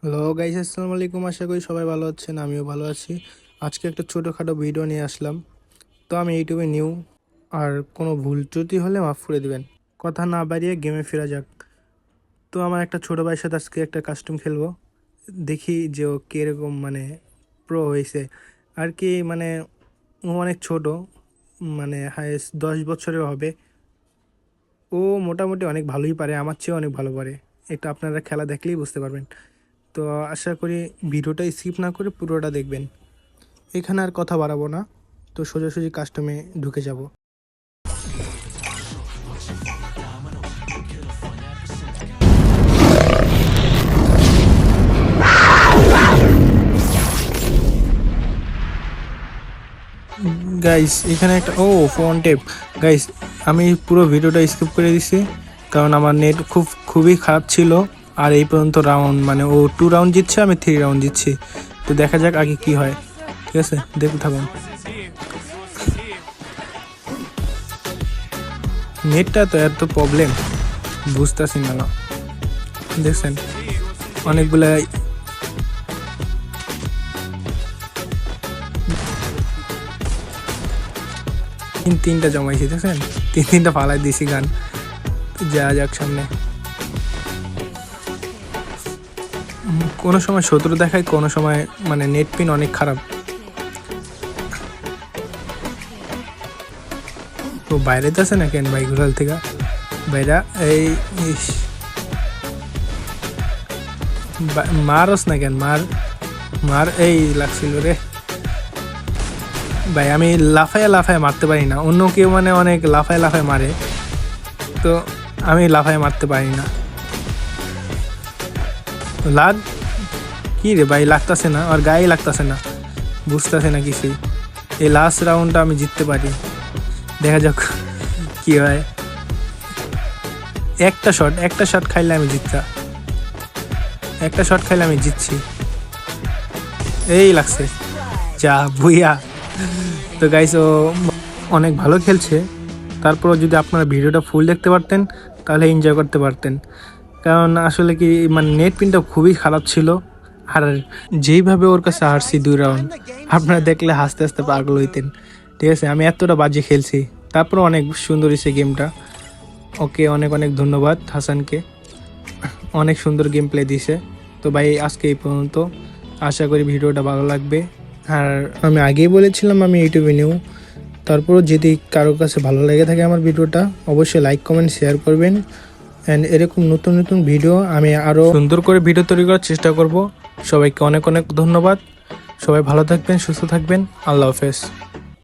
Hello guys, আসসালামু আলাইকুম। আশা করি সবাই ভালো আছেন, আমিও ভালো আছি। আজকে একটা ছোটোখাটো ভিডিও নিয়ে আসলাম। তো আমি ইউটিউবে নিউ, আর কোনো ভুল ত্রুটি হলে মাফ করে দিবেন। কথা না বাড়িয়ে গেমে ফেরা যাক। তো আমার একটা ছোটো ভাইয়ের সাথে আজকে একটা কাস্টম খেলবো, দেখি যে ও কীরকম মানে প্রো হয়েছে আর কি। মানে ও অনেক ছোট, মানে হায়েস্ট 10 বছরের হবে। ও মোটামুটি অনেক ভালোই পারে, আমার চেয়েও অনেক ভালো পারে। এটা আপনারা খেলা দেখলেই বুঝতে পারবেন। তো আশা করি ভিডিওটা স্কিপ না করে পুরোটা দেখবেন। এখানে আর কথা বাড়াবো না, তো সোজাসুজি কাস্টমে ঢুকে যাব। গাইস এখানে একটা ফোন টেপ। গাইস আমি পুরো ভিডিওটা স্কিপ করে দিছি, কারণ আমার নেট খুবই খারাপ ছিল। আর এই পর্যন্ত রাউন্ড মানে ও 2 রাউন্ড জিতছে, আমি 3 রাউন্ড জিতছি। তো দেখা যাক আগে কি হয়। ঠিক আছে, দেখতে থাকুন। নেটটা তো এত প্রবলেম, বুঝতেছি না। দেখছেন অনেকগুলা তিনটা জমাইছি, দেখছেন তিনটা ফালাই দিছি গান। যা যাক সামনে। কোনো সময় শত্রু দেখায়, কোনো সময় মানে নেট পিন অনেক খারাপ। তো বাইরে তো আছে না কেন ভাই, ঘোরাল থেকে বাইরা এই মারস না কেন, মার এই লাগছিল রে ভাই। আমি লাফায় মারতে পারি না, অন্য কেউ মানে অনেক লাফায় মারে, তো আমি লাফায় মারতে পারি না। লাগ কি রে ভাই, লাগতেছে না, আর গায়ে লাগতেছে না, বুঝতেছে না কিছুই। এই লাস্ট রাউন্ডটা আমি জিততে পারি, দেখা যাক কি হয়। একটা শট খাইলে আমি জিতছি। এই লাগছে, যা ভুইয়া। তো গাইস ও অনেক ভালো খেলছে। তারপরও যদি আপনারা ভিডিওটা ফুল দেখতে পারতেন তাহলে এনজয় করতে পারতেন, কারণ আসলে কি মানে নেট পিনটা খুবই খারাপ ছিল। আর যেইভাবে ওর কাছে হারছি 2 রাউন্ড, আপনারা দেখলে হাসতে হাসতে পাগল হইতেন। ঠিক আছে, আমি এতটা বাজে খেলছি, তারপরে অনেক সুন্দর হয়েছে গেমটা। ওকে অনেক অনেক ধন্যবাদ হাসানকে, অনেক সুন্দর গেম প্লে দিছে। তো ভাই আজকে এই পর্যন্ত, আশা করি ভিডিওটা ভালো লাগবে। আর আমি আগেই বলেছিলাম আমি ইউটিউবে নিউ, তারপরও যদি কারো কাছে ভালো লেগে থাকে আমার ভিডিওটা, অবশ্যই লাইক কমেন্ট শেয়ার করবেন। অ্যান্ড এরকম নতুন নতুন ভিডিও আমি আরও সুন্দর করে ভিডিও তৈরি করার চেষ্টা করব। সবাইকে অনেক অনেক ধন্যবাদ। সবাই ভালো থাকবেন, সুস্থ থাকবেন। আল্লাহ হাফেজ।